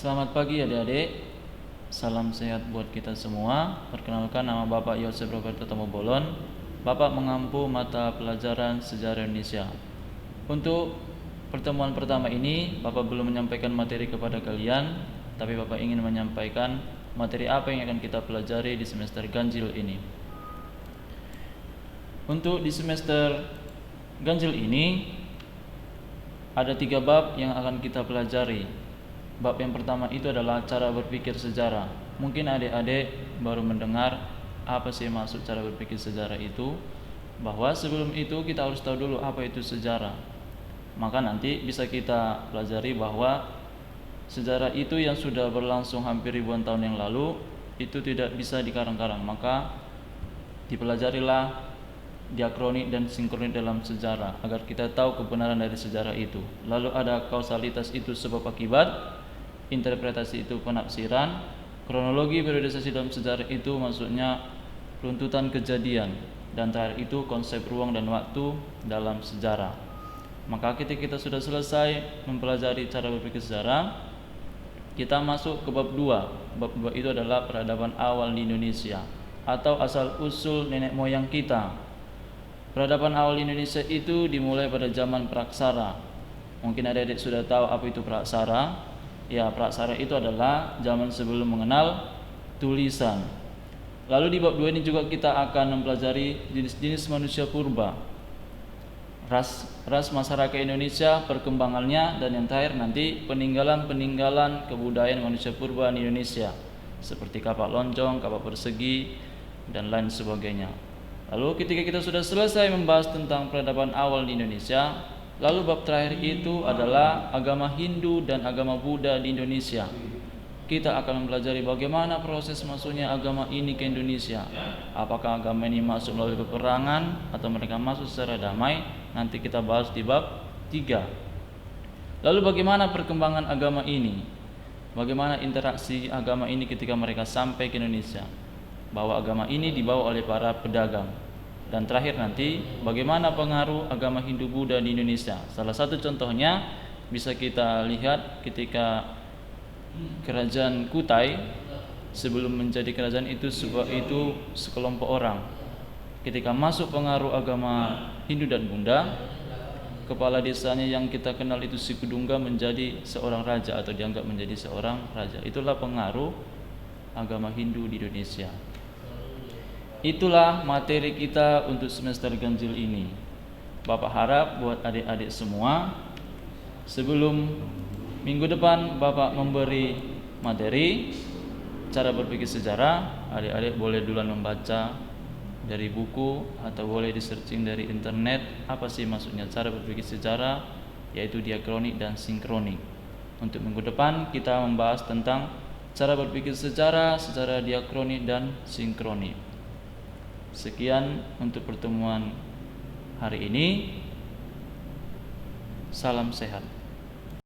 Selamat pagi adik-adik. Salam sehat buat kita semua. Perkenalkan, nama Bapak Yosef Roberto Tomobolon. Bapak mengampu mata pelajaran Sejarah Indonesia. Untuk pertemuan pertama ini, Bapak belum menyampaikan materi kepada kalian, tapi Bapak ingin menyampaikan materi apa yang akan kita pelajari di semester ganjil ini. Untuk di semester ganjil ini ada 3 bab yang akan kita pelajari. Bab yang pertama itu adalah cara berpikir sejarah. Mungkin adik-adik baru mendengar apa sih maksud cara berpikir sejarah itu, bahwa sebelum itu kita harus tahu dulu apa itu sejarah. Maka nanti bisa kita pelajari bahwa sejarah itu yang sudah berlangsung hampir ribuan tahun yang lalu itu tidak bisa dikarang-karang. Maka dipelajarilah diakronik dan sinkronik dalam sejarah agar kita tahu kebenaran dari sejarah itu. Lalu ada kausalitas, itu sebab akibat. Interpretasi itu penafsiran. Kronologi periodisasi dalam sejarah itu maksudnya runtutan kejadian. Dan terakhir itu konsep ruang dan waktu dalam sejarah. Maka ketika kita sudah selesai mempelajari cara berpikir sejarah, kita masuk ke bab 2. Bab 2 itu adalah peradaban awal di Indonesia atau asal usul nenek moyang kita. Peradaban awal di Indonesia itu dimulai pada zaman Praksara. Mungkin adik-adik sudah tahu apa itu Praksara. Ya, Praksara itu adalah zaman sebelum mengenal tulisan. Lalu di bab 2 ini juga kita akan mempelajari jenis-jenis manusia purba, ras masyarakat Indonesia, perkembangannya, dan yang terakhir nanti peninggalan-peninggalan kebudayaan manusia purba di Indonesia seperti kapak loncong, kapak persegi, dan lain sebagainya. Lalu ketika kita sudah selesai membahas tentang peradaban awal di Indonesia, lalu bab terakhir itu adalah agama Hindu dan agama Buddha di Indonesia. Kita akan mempelajari bagaimana proses masuknya agama ini ke Indonesia. Apakah agama ini masuk melalui peperangan atau mereka masuk secara damai? Nanti kita bahas di bab 3. Lalu bagaimana perkembangan agama ini? Bagaimana interaksi agama ini ketika mereka sampai ke Indonesia? Bahwa agama ini dibawa oleh para pedagang. Dan terakhir nanti bagaimana pengaruh agama Hindu Buddha di Indonesia. Salah satu contohnya bisa kita lihat ketika kerajaan Kutai sebelum menjadi kerajaan itu sekelompok orang. Ketika masuk pengaruh agama Hindu dan Buddha, kepala desanya yang kita kenal itu Si Kedungga menjadi seorang raja atau dianggap menjadi seorang raja. Itulah pengaruh agama Hindu di Indonesia. Itulah materi kita untuk semester ganjil ini. Bapak harap buat adik-adik semua, sebelum minggu depan Bapak memberi materi cara berpikir sejarah, adik-adik boleh duluan membaca dari buku atau boleh di-searching dari internet apa sih maksudnya cara berpikir sejarah, yaitu diakronik dan sinkronik. Untuk minggu depan kita membahas tentang cara berpikir sejarah secara diakronik dan sinkronik. Sekian untuk pertemuan hari ini. Salam sehat.